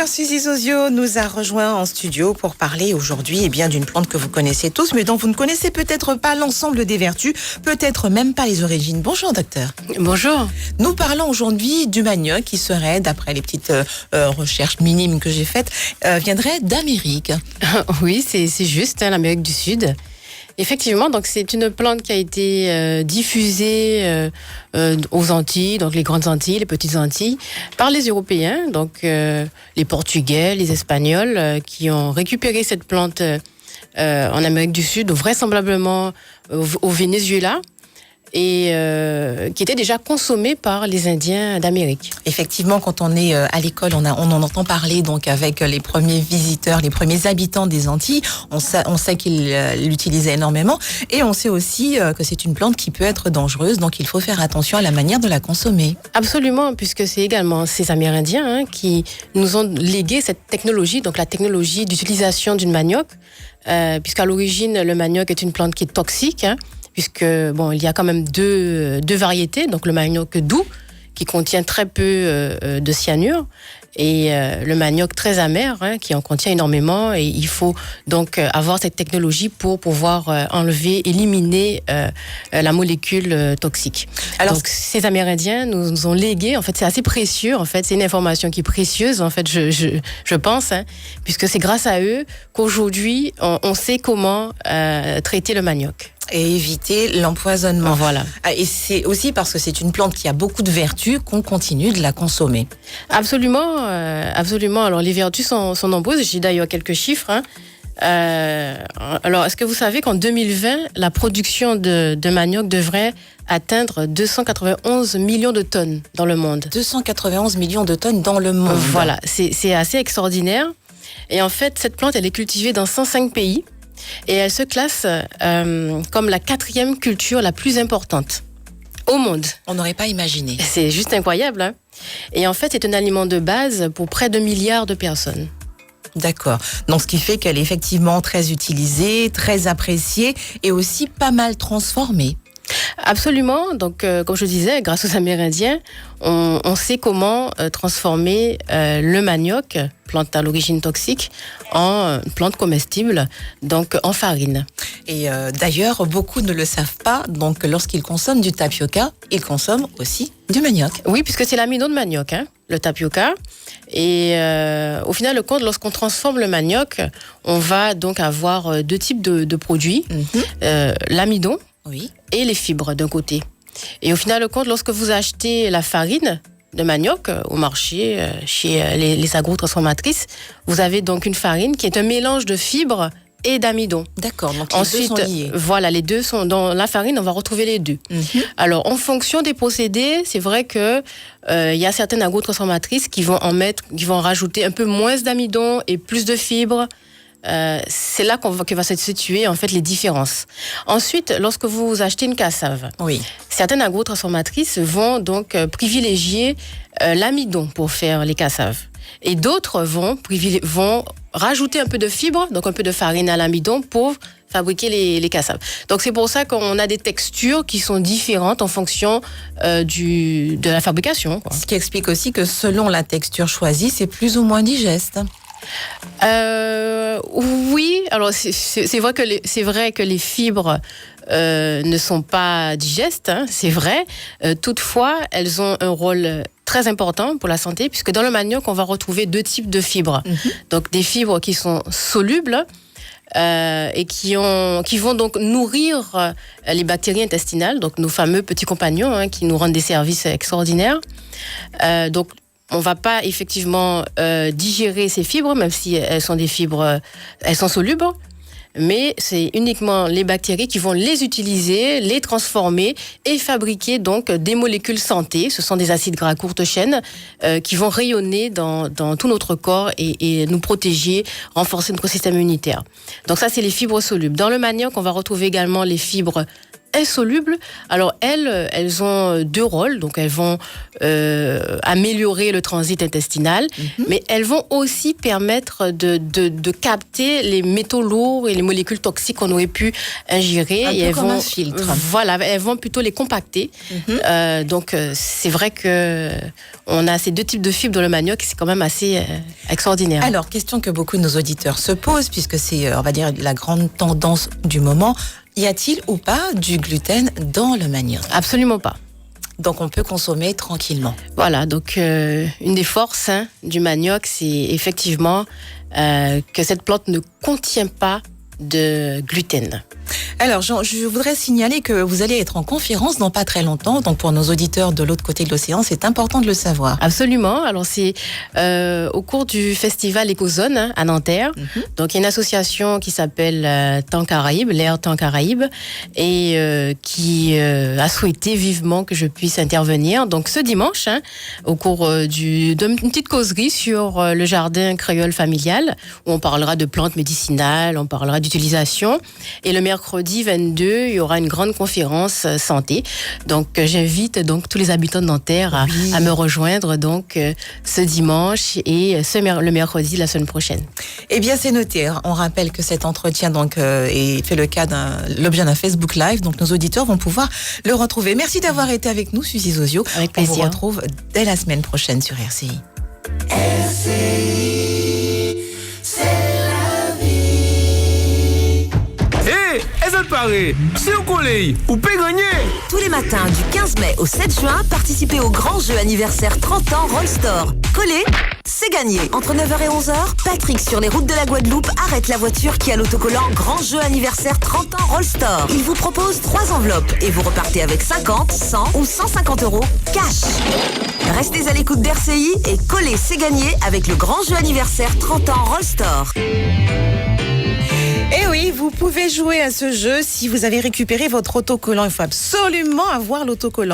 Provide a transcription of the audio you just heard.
Docteur Suzy Sozio nous a rejoint en studio pour parler aujourd'hui d'une plante que vous connaissez tous, mais dont vous ne connaissez peut-être pas l'ensemble des vertus, peut-être même pas les origines. Bonjour docteur. Bonjour. Nous parlons aujourd'hui du manioc qui serait, d'après les petites recherches minimes que j'ai faites, viendrait d'Amérique. Oui, c'est juste, l'Amérique du Sud. Effectivement, donc c'est une plante qui a été diffusée aux Antilles, donc les grandes Antilles, les petites Antilles, par les Européens, donc les Portugais, les Espagnols, qui ont récupéré cette plante en Amérique du Sud, vraisemblablement au Venezuela, et qui était déjà consommée par les Indiens d'Amérique. Effectivement, quand on est à l'école, on en entend parler donc avec les premiers visiteurs, les premiers habitants des Antilles. On sait qu'ils l'utilisaient énormément, et on sait aussi que c'est une plante qui peut être dangereuse, donc il faut faire attention à la manière de la consommer. Absolument, puisque c'est également ces Amérindiens qui nous ont légué cette technologie, donc la technologie d'utilisation d'une manioc, puisqu'à l'origine, le manioc est une plante qui est toxique, puisque il y a quand même deux variétés, donc le manioc doux qui contient très peu de cyanure, et le manioc très amer qui en contient énormément, et il faut donc avoir cette technologie pour pouvoir éliminer la molécule toxique. Alors, donc ces Amérindiens nous ont légué, en fait c'est assez précieux, en fait c'est une information qui est précieuse, en fait je pense, puisque c'est grâce à eux qu'aujourd'hui on sait comment traiter le manioc. Et éviter l'empoisonnement. Voilà. Et c'est aussi parce que c'est une plante qui a beaucoup de vertus qu'on continue de la consommer. Absolument, absolument. Alors les vertus sont nombreuses. J'ai d'ailleurs quelques chiffres. Alors, est-ce que vous savez qu'en 2020, la production de manioc devrait atteindre 291 millions de tonnes dans le monde? 291 millions de tonnes dans le monde. Voilà, c'est assez extraordinaire. Et en fait, cette plante, elle est cultivée dans 105 pays. Et elle se classe comme la 4e culture la plus importante au monde. On n'aurait pas imaginé. C'est juste incroyable. Et en fait, c'est un aliment de base pour près de milliards de personnes. D'accord. Donc, ce qui fait qu'elle est effectivement très utilisée, très appréciée et aussi pas mal transformée. Absolument. Donc, comme je disais, grâce aux Amérindiens, on sait comment transformer le manioc, plante à l'origine toxique, en plante comestible, donc en farine. Et d'ailleurs, beaucoup ne le savent pas. Donc, lorsqu'ils consomment du tapioca, ils consomment aussi du manioc. Oui, puisque c'est l'amidon de manioc, le tapioca. Et au final, le compte, lorsqu'on transforme le manioc, on va donc avoir deux types de produits. L'amidon. Oui. Et les fibres d'un côté. Et au final, compte, lorsque vous achetez la farine de manioc au marché, chez les agrotransformatrices, vous avez donc une farine qui est un mélange de fibres et d'amidon. D'accord, donc ensuite, les deux sont liés. Voilà, les deux sont dans la farine, on va retrouver les deux. Alors, en fonction des procédés, c'est vrai que y a certaines agrotransformatrices qui vont rajouter un peu moins d'amidon et plus de fibres. C'est là que va se situer en fait les différences. Ensuite, lorsque vous achetez une cassave, oui, certaines agrotransformatrices vont donc privilégier l'amidon pour faire les cassaves, et d'autres vont rajouter un peu de fibres, donc un peu de farine à l'amidon pour fabriquer les cassaves. Donc c'est pour ça qu'on a des textures qui sont différentes en fonction de la fabrication, quoi. Ce qui explique aussi que selon la texture choisie, c'est plus ou moins digeste. Oui, alors c'est vrai que les fibres ne sont pas digestes, c'est vrai. Toutefois, elles ont un rôle très important pour la santé, puisque dans le manioc, on va retrouver deux types de fibres. Donc des fibres qui sont solubles et qui vont donc nourrir les bactéries intestinales, donc nos fameux petits compagnons qui nous rendent des services extraordinaires. Donc on ne va pas effectivement digérer ces fibres, même si elles sont des fibres, elles sont solubles, mais c'est uniquement les bactéries qui vont les utiliser, les transformer et fabriquer donc des molécules santé. Ce sont des acides gras à courte chaîne qui vont rayonner dans tout notre corps et nous protéger, renforcer notre système immunitaire. Donc ça, c'est les fibres solubles. Dans le manioc, on va retrouver également les fibres insolubles. Alors elles ont deux rôles. Donc elles vont améliorer le transit intestinal, mais elles vont aussi permettre de capter les métaux lourds et les molécules toxiques qu'on aurait pu ingérer. Un et peu elles comme vont, un filtre. Voilà, elles vont plutôt les compacter. Donc c'est vrai que on a ces deux types de fibres dans le manioc, c'est quand même assez extraordinaire. Alors, question que beaucoup de nos auditeurs se posent, puisque c'est, on va dire, la grande tendance du moment. Y a-t-il ou pas du gluten dans le manioc? Absolument pas. Donc, on peut consommer tranquillement. Voilà, donc une des forces du manioc, c'est effectivement que cette plante ne contient pas de gluten. Alors, je voudrais signaler que vous allez être en conférence dans pas très longtemps. Donc, pour nos auditeurs de l'autre côté de l'océan, c'est important de le savoir. Absolument. Alors, c'est au cours du festival Écozone à Nanterre. Donc, il y a une association qui s'appelle Temps Caraïbes, l'Air Temps Caraïbes, et qui a souhaité vivement que je puisse intervenir. Donc, ce dimanche, au cours d'une petite causerie sur le jardin créole familial, où on parlera de plantes médicinales, on parlera d'utilisation. Et le mercredi 22, il y aura une grande conférence santé. Donc, j'invite donc tous les habitants de Nanterre à me rejoindre donc ce dimanche et le mercredi la semaine prochaine. Eh bien, c'est noté. On rappelle que cet entretien donc fait l'objet d'un Facebook Live. Donc, nos auditeurs vont pouvoir le retrouver. Merci d'avoir été avec nous, Suzy Zozio. Avec plaisir. On vous retrouve dès la semaine prochaine sur RCI. RCI, c'est la vie. Hé, est-ce que pareil? C'est au collège, ou peut gagner? Tous les matins du 15 mai au 7 juin, participez au grand jeu anniversaire 30 ans Roll Store. Collé, c'est gagné. Entre 9h et 11h, Patrick sur les routes de la Guadeloupe arrête la voiture qui a l'autocollant grand jeu anniversaire 30 ans Roll Store. Il vous propose 3 enveloppes et vous repartez avec 50, 100 ou 150 € cash. Restez à l'écoute d'RCI et Collé, c'est gagné avec le grand jeu anniversaire 30 ans Roll Store. Eh oui, vous pouvez jouer à ce jeu si vous avez récupéré votre autocollant. Il faut absolument avoir l'autocollant.